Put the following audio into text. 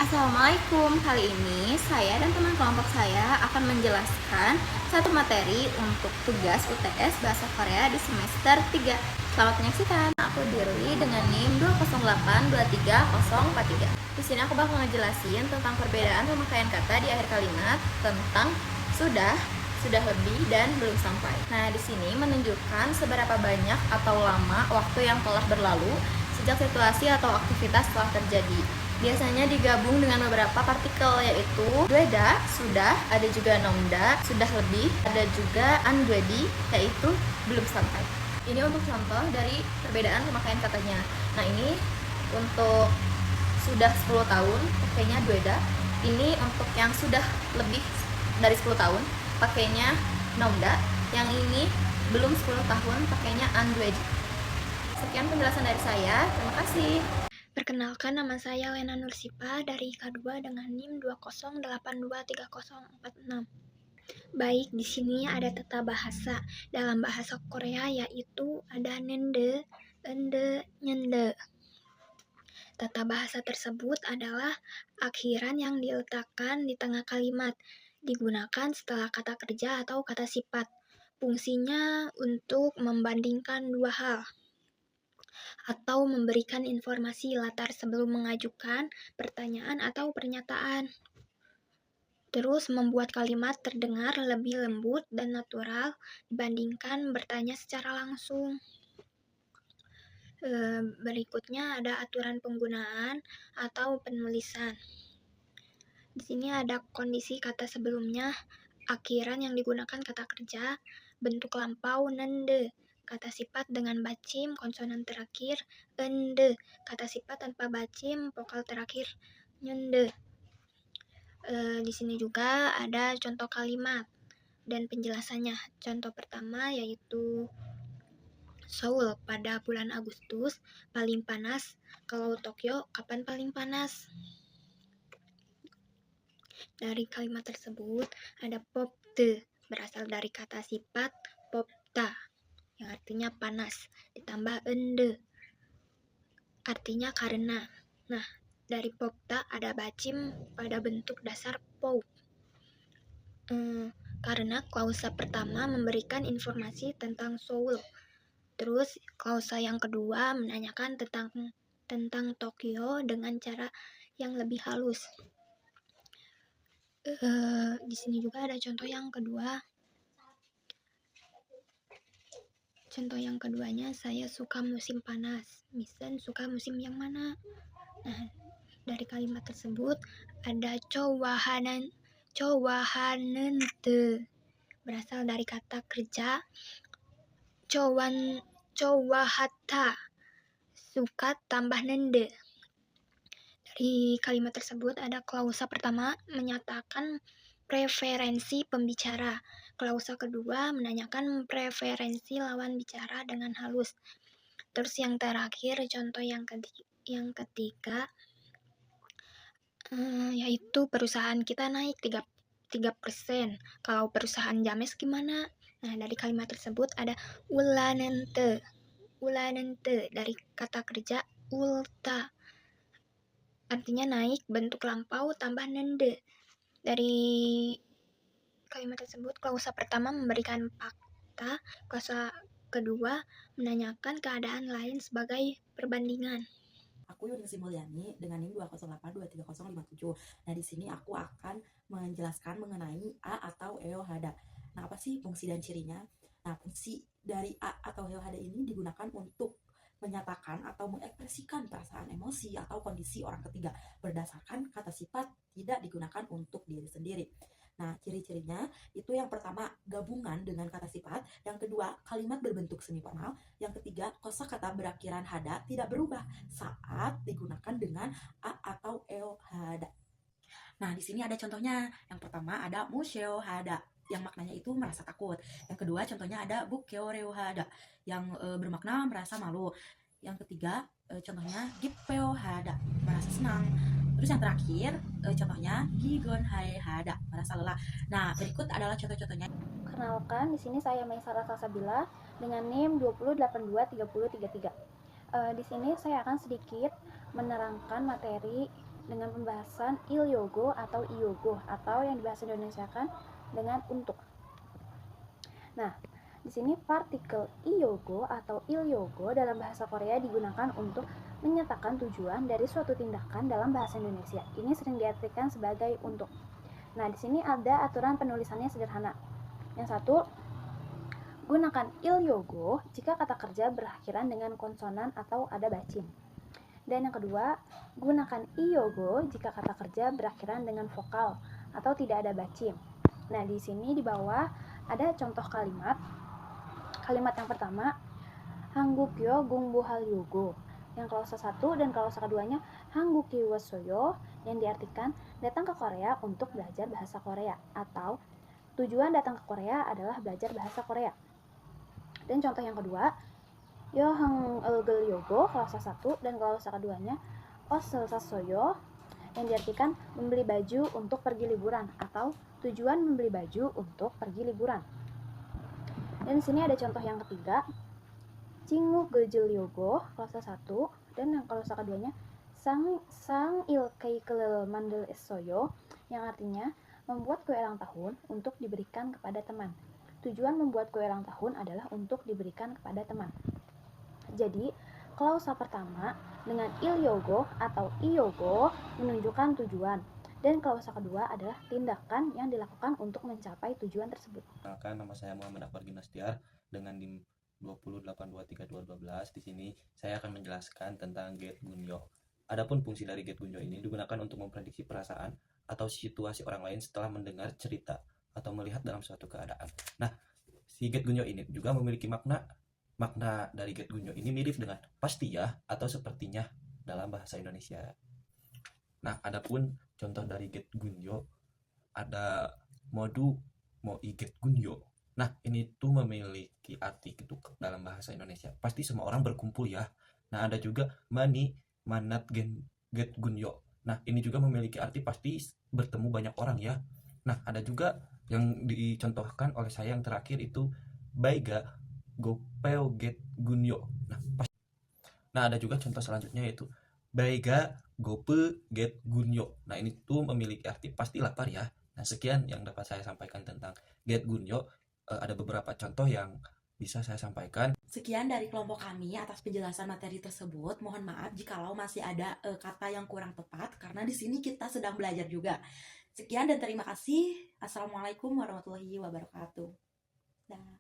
Assalamualaikum, kali ini saya dan teman kelompok saya akan menjelaskan satu materi untuk tugas UTS Bahasa Korea di semester 3. Selamat menyaksikan. Aku Dirli dengan NIM 208234043. Di sini aku bakal ngejelasin tentang perbedaan pemakaian kata di akhir kalimat, tentang sudah lebih, dan belum sampai. Nah, di sini menunjukkan seberapa banyak atau lama waktu yang telah berlalu sejak situasi atau aktivitas telah terjadi. Biasanya digabung dengan beberapa partikel, yaitu dueda, sudah, ada juga nomda, sudah lebih, ada juga andwedi, yaitu belum sampai. Ini untuk contoh dari perbedaan pemakaian katanya. Nah, ini untuk sudah 10 tahun pakainya dueda. Ini untuk yang sudah lebih dari 10 tahun pakainya nomda. Yang ini belum 10 tahun pakainya andwedi. Sekian penjelasan dari saya. Terima kasih. Perkenalkan, nama saya Lena Nursipa dari IK2 dengan NIM 208234046. Baik, di sini ada tata bahasa. Dalam bahasa Korea yaitu ada nende, ende, nyende. Tata bahasa tersebut adalah akhiran yang diletakkan di tengah kalimat, digunakan setelah kata kerja atau kata sifat. Fungsinya untuk membandingkan dua hal atau memberikan informasi latar sebelum mengajukan pertanyaan atau pernyataan. Terus membuat kalimat terdengar lebih lembut dan natural dibandingkan bertanya secara langsung. Berikutnya ada aturan penggunaan atau penulisan. Di sini ada kondisi kata sebelumnya, akhiran yang digunakan kata kerja, bentuk lampau nende, kata sifat dengan bacim konsonan terakhir ende, kata sifat tanpa bacim vokal terakhir nyende. Di sini juga ada contoh kalimat dan penjelasannya. Contoh pertama yaitu Seoul pada bulan Agustus paling panas. Kalau Tokyo kapan paling panas? Dari kalimat tersebut ada popte, berasal dari kata sifat popta yang artinya panas, ditambah ende, artinya karena. Nah, dari popta ada bacim pada bentuk dasar pou. Karena klausa pertama memberikan informasi tentang Seoul. Terus klausa yang kedua menanyakan tentang Tokyo dengan cara yang lebih halus. Di sini juga ada contoh yang kedua. Contoh yang keduanya, saya suka musim panas. Misen suka musim yang mana? Nah, dari kalimat tersebut ada cowahanente, berasal dari kata kerja cowahata, suka tambah nende. Dari kalimat tersebut ada klausa pertama menyatakan preferensi pembicara. Klausa kedua menanyakan preferensi lawan bicara dengan halus. Terus yang terakhir, contoh yang ketiga, yaitu perusahaan kita naik 3%. Kalau perusahaan James gimana? Nah, dari kalimat tersebut ada ulanente dari kata kerja ulta, artinya naik, bentuk lampau tambah nende. Dari kalimat tersebut, klausa pertama memberikan fakta, klausa kedua menanyakan keadaan lain sebagai perbandingan. Aku Yuni Sri Mulyani dengan NIM 208234057. Nah, di sini aku akan menjelaskan mengenai A atau EOHADA. Nah, apa sih fungsi dan cirinya? Nah, fungsi dari A atau EOHADA ini digunakan untuk menyatakan atau mengekspresikan perasaan emosi atau kondisi orang ketiga berdasarkan kata sifat, tidak digunakan untuk diri sendiri. Nah, ciri-cirinya itu yang pertama gabungan dengan kata sifat, yang kedua kalimat berbentuk semiformal, yang ketiga kosakata berakhiran hada tidak berubah saat digunakan dengan a atau eo hada. Nah, di sini ada contohnya. Yang pertama ada musheo hada yang maknanya itu merasa takut. Yang kedua contohnya ada bukeoreo hada yang bermakna merasa malu. Yang ketiga contohnya gipeo hada merasa senang. Terus yang terakhir contohnya gigon hae hada merasa lelah. Nah, berikut adalah contoh-contohnya. Kenalkan, di sini saya Maisara Salsabila dengan NIM 208233033. Di sini saya akan sedikit menerangkan materi dengan pembahasan ilyogo atau iyogo atau yang dibahasa Indonesiakan dengan untuk. Nah, di sini partikel iyogo atau ilyogo dalam bahasa Korea digunakan untuk menyatakan tujuan dari suatu tindakan dalam bahasa Indonesia. Ini sering diartikan sebagai untuk. Nah, di sini ada aturan penulisannya sederhana. Yang satu, gunakan ilyogo jika kata kerja berakhiran dengan konsonan atau ada bacin. Dan yang kedua, gunakan iyogo jika kata kerja berakhiran dengan vokal atau tidak ada bacin. Nah, di sini di bawah ada contoh kalimat. Kalimat yang pertama, Hanggukyo gungbuhalyogo. Yang klausa 1 dan klausa keduanya Hangguki wasoyo, yang diartikan datang ke Korea untuk belajar bahasa Korea atau tujuan datang ke Korea adalah belajar bahasa Korea. Dan contoh yang kedua, Yohang Elgelyogo, klausa 1 dan klausa keduanya Osel sasoyo, yang diartikan membeli baju untuk pergi liburan atau tujuan membeli baju untuk pergi liburan. Dan di sini ada contoh yang ketiga, Jingu Gejelyogo, klausa 1 dan yang klausa keduanya Sang ilkei kelel mandel esoyo, yang artinya membuat kue ulang tahun untuk diberikan kepada teman. Tujuan membuat kue ulang tahun adalah untuk diberikan kepada teman. Jadi, klausa pertama dengan ilyogo atau iyogo menunjukkan tujuan, dan klausa kedua adalah tindakan yang dilakukan untuk mencapai tujuan tersebut. Perkenalkan, nama saya Muhammad Akbar Ginastiar dengan NIM 208232212. Di sini saya akan menjelaskan tentang get gunyo. Adapun fungsi dari get gunyo ini digunakan untuk memprediksi perasaan atau situasi orang lain setelah mendengar cerita atau melihat dalam suatu keadaan. Nah, si get gunyo ini juga memiliki makna dari get gunyo ini mirip dengan pasti ya atau sepertinya dalam bahasa Indonesia. Nah, adapun contoh dari get gunyo ada modu mo get gunyo. Nah, ini tuh memiliki arti gitu dalam bahasa Indonesia. Pasti semua orang berkumpul ya. Nah, ada juga mani manat get gunyo. Nah, ini juga memiliki arti pasti bertemu banyak orang ya. Nah, ada juga yang dicontohkan oleh saya yang terakhir itu baiga gopeo get gunyo. Nah, ada juga contoh selanjutnya yaitu baiga gope get gunyo. Nah, ini tuh memiliki arti pasti lapar ya. Nah, sekian yang dapat saya sampaikan tentang get gunyo. Ada beberapa contoh yang bisa saya sampaikan. Sekian dari kelompok kami atas penjelasan materi tersebut. Mohon maaf jikalau masih ada kata yang kurang tepat karena di sini kita sedang belajar juga. Sekian dan terima kasih. Assalamualaikum warahmatullahi wabarakatuh. Dah.